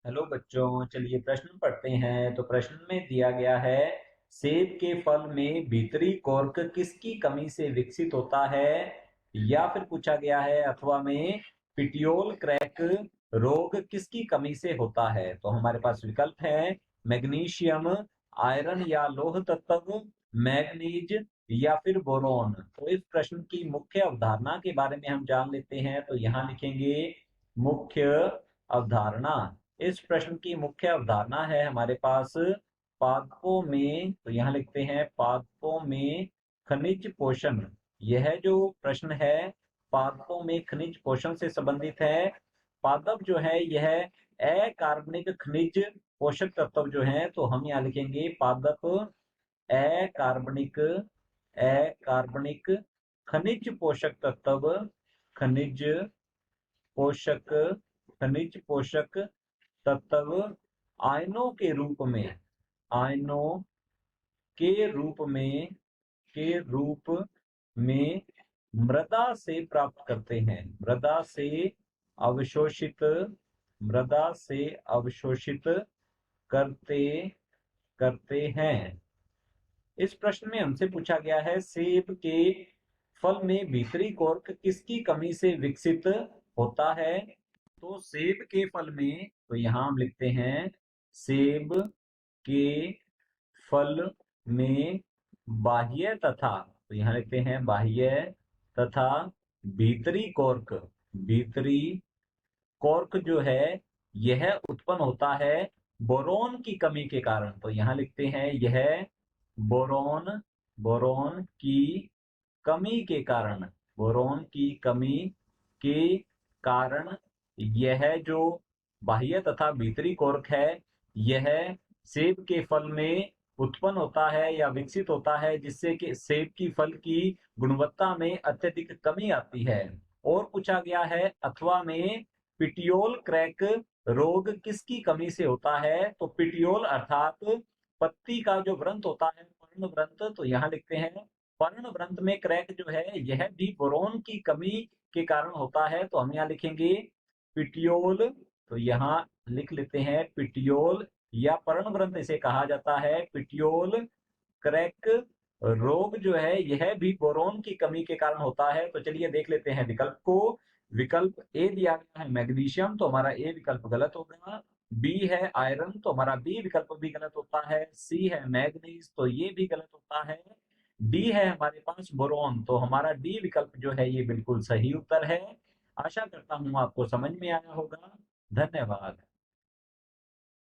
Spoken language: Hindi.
हेलो बच्चों, चलिए प्रश्न पढ़ते हैं। तो प्रश्न में दिया गया है, सेब के फल में भीतरी कोर्क किसकी कमी से विकसित होता है। या फिर पूछा गया है अथवा में पिटियोल क्रैक रोग किसकी कमी से होता है। तो हमारे पास विकल्प है मैग्नीशियम, आयरन या लोह तत्व, मैग्नीज या फिर बोरोन। तो इस प्रश्न की मुख्य अवधारणा के बारे में हम जान लेते हैं। तो यहाँ लिखेंगे मुख्य अवधारणा। इस प्रश्न की मुख्य अवधारणा है हमारे पास पादपों में। तो यहाँ लिखते हैं पादपों में खनिज पोषण। यह जो प्रश्न है पादपों में खनिज पोषण से संबंधित है। पादप जो है यह अकार्बनिक खनिज पोषक तत्व जो है, तो हम यहाँ लिखेंगे पादप अकार्बनिक अकार्बनिक खनिज पोषक तत्व, खनिज पोषक खनिज पोषक तत्व आयनों के रूप में, आयनों के रूप में मृदा से प्राप्त करते हैं। मृदा से अवशोषित करते करते हैं। इस प्रश्न में हमसे पूछा गया है सेब के फल में भीतरी कोर्क किसकी कमी से विकसित होता है। तो सेब के फल में, तो यहां हम लिखते हैं सेब के फल में बाह्य तथा, तो यहां लिखते हैं बाह्य तथा भीतरी कॉर्क जो है यह उत्पन्न होता है बोरोन की कमी के कारण। तो यहां लिखते हैं यह बोरोन बोरोन की कमी के कारण, बोरोन की कमी के कारण यह जो बाह्य तथा भीतरी कॉर्क है यह सेब के फल में उत्पन्न होता है या विकसित होता है, जिससे कि सेब की फल की गुणवत्ता में अत्यधिक कमी आती है। और पूछा गया है अथवा में पिटियोल क्रैक रोग किसकी कमी से होता है। तो पिटियोल अर्थात पत्ती का जो व्रंत होता है, पर्ण व्रंत, तो यहाँ लिखते हैं पर्ण व्रंत में क्रैक जो है यह भी बोरोन की कमी के कारण होता है। तो हम यहाँ लिखेंगे पिटियोल, तो यहाँ लिख लेते हैं पिटियोल या पर्ण व्रंत इसे कहा जाता है। पिटियोल क्रैक रोग जो है यह भी बोरोन की कमी के कारण होता है। तो चलिए देख लेते हैं विकल्प को। विकल्प ए दिया गया है मैग्नीशियम, तो हमारा ए विकल्प गलत होगा। बी है आयरन, तो हमारा बी विकल्प भी गलत होता है। सी है मैग्नीज, तो ये भी गलत होता है। डी है हमारे पास बोरोन, तो हमारा डी विकल्प जो है ये बिल्कुल सही उत्तर है। आशा करता हूं आपको समझ में आया होगा। धन्यवाद।